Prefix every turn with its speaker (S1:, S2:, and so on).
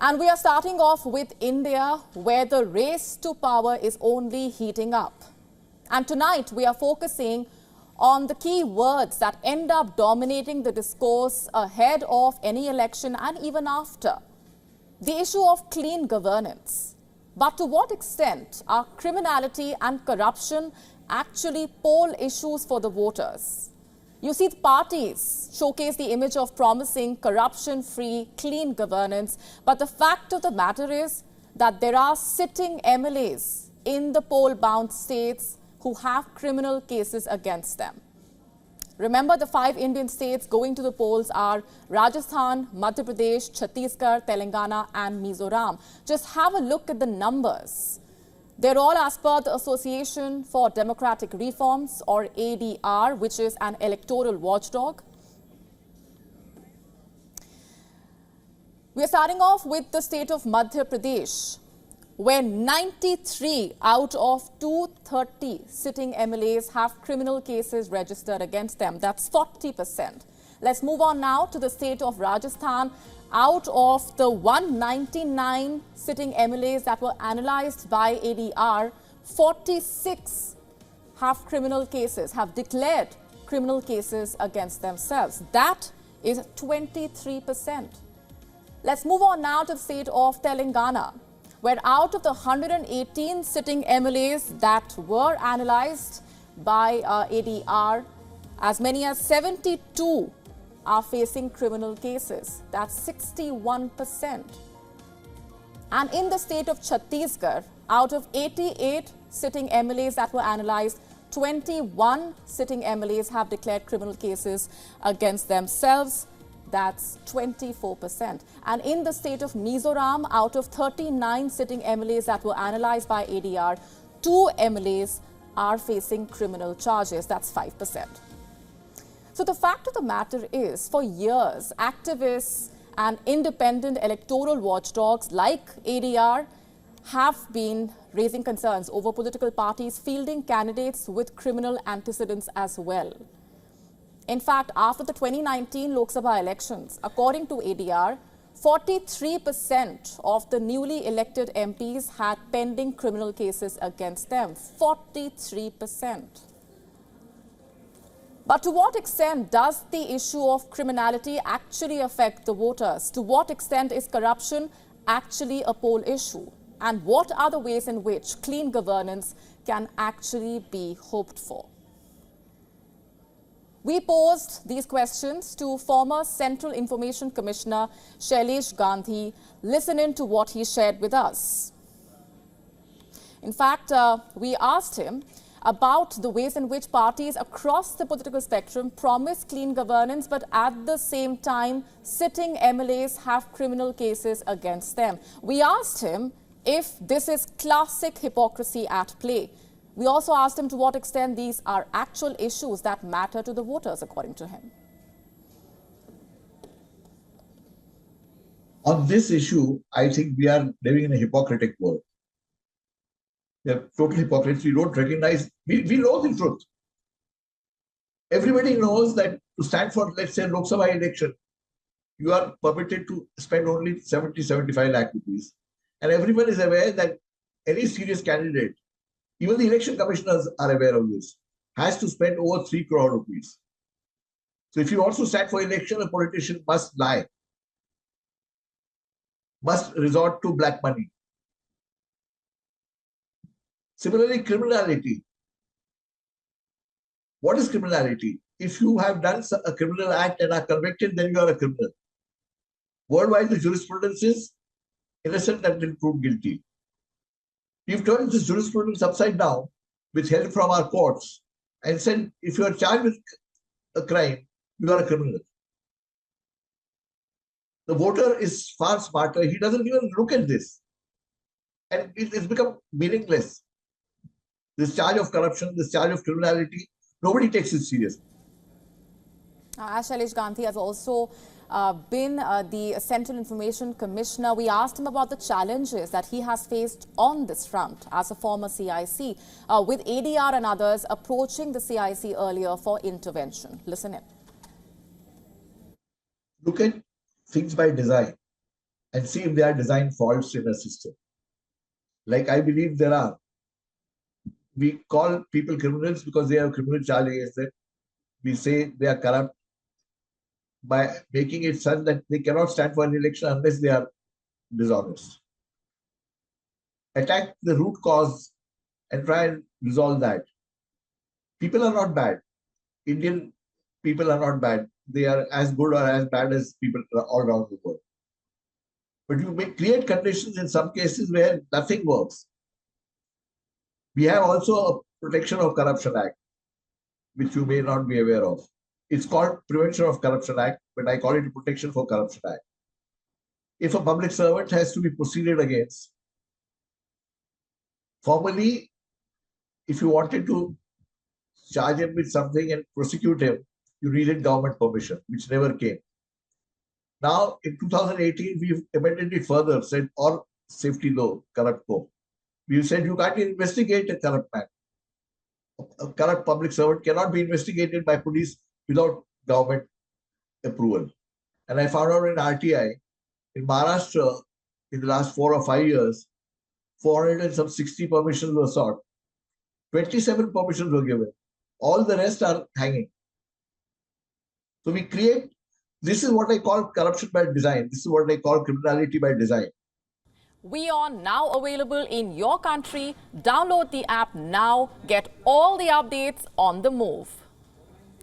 S1: And we are starting off with India, where the race to power is only heating up. And tonight we are focusing on the key words that end up dominating the discourse ahead of any election and even after. The issue of clean governance. But to what extent are criminality and corruption actually poll issues for the voters? You see, the parties showcase the image of promising corruption-free, clean governance. But the fact of the matter is that there are sitting MLAs in the poll-bound states who have criminal cases against them. Remember, the 5 Indian states going to the polls are Rajasthan, Madhya Pradesh, Chhattisgarh, Telangana and Mizoram. Just have a look at the numbers. They're all as per the Association for Democratic Reforms, or ADR, which is an electoral watchdog. We are starting off with the state of Madhya Pradesh, where 93 out of 230 sitting MLAs have criminal cases registered against them. That's 40%. Let's move on now to the state of Rajasthan. Out of the 199 sitting MLAs that were analyzed by ADR, 46 have criminal cases, have declared criminal cases against themselves. That is 23%. Let's move on now to the state of Telangana, where out of the 118 sitting MLAs that were analyzed by ADR, as many as 72 are facing criminal cases. That's 61%. And in the state of Chhattisgarh, out of 88 sitting MLAs that were analyzed, 21 sitting MLAs have declared criminal cases against themselves. That's 24%. And in the state of Mizoram, out of 39 sitting MLAs that were analyzed by ADR, 2 MLAs are facing criminal charges. That's 5%. So the fact of the matter is, for years, activists and independent electoral watchdogs like ADR have been raising concerns over political parties fielding candidates with criminal antecedents as well. In fact, after the 2019 Lok Sabha elections, according to ADR, 43% of the newly elected MPs had pending criminal cases against them. 43%. But to what extent does the issue of criminality actually affect the voters? To what extent is corruption actually a poll issue? And what are the ways in which clean governance can actually be hoped for? We posed these questions to former Central Information Commissioner Shailesh Gandhi. Listen in to what he shared with us. In fact, we asked him about the ways in which parties across the political spectrum promise clean governance, but at the same time, sitting MLAs have criminal cases against them. We asked him if this is classic hypocrisy at play. We also asked him to what extent these are actual issues that matter to the voters, according to him.
S2: On this issue, I think we are living in a hypocritic world. We are total hypocrites. We don't recognize, we know the truth. Everybody knows that to stand for, let's say, Lok Sabha election, you are permitted to spend only 70-75 lakh rupees. And everyone is aware that any serious candidate, even the election commissioners are aware of this, has to spend over 3 crore rupees. So if you also stand for election, a politician must lie, must resort to black money. Similarly, criminality. What is criminality? If you have done a criminal act and are convicted, then you are a criminal. Worldwide, the jurisprudence is innocent until proved guilty. We've turned this jurisprudence upside down with help from our courts and said, if you are charged with a crime, you are a criminal. The voter is far smarter. He doesn't even look at this. And it's become meaningless. This charge of corruption, this charge of criminality, nobody takes it seriously.
S1: As Shailesh Gandhi has also been the Central Information Commissioner, we asked him about the challenges that he has faced on this front as a former CIC, with ADR and others approaching the CIC earlier for intervention. Listen in.
S2: Look at things by design. and see if there are design faults in a system. Like I believe there are. We call people criminals because they have criminal charge against them. We say they are corrupt by making it such that they cannot stand for an election unless they are dishonest. Attack the root cause and try and resolve that. People are not bad. Indian people are not bad. They are as good or as bad as people all around the world. But you may create conditions in some cases where nothing works. We have also a Protection of Corruption Act, which you may not be aware of. It's called Prevention of Corruption Act, but I call it Protection for Corruption Act. If a public servant has to be proceeded against, formally, if you wanted to charge him with something and prosecute him, you needed government permission, which never came. Now, in 2018, we've amended it further, said, or safety law, corrupt co. We said you can't investigate a corrupt man. A corrupt public servant cannot be investigated by police without government approval. And I found out in RTI, in Maharashtra, in the last 4 or 5 years, 460 permissions were sought. 27 permissions were given. All the rest are hanging. So we create, this is what I call corruption by design. This is what I call criminality by design.
S1: WION now available in your country. Download the app now. Get all the updates on the move.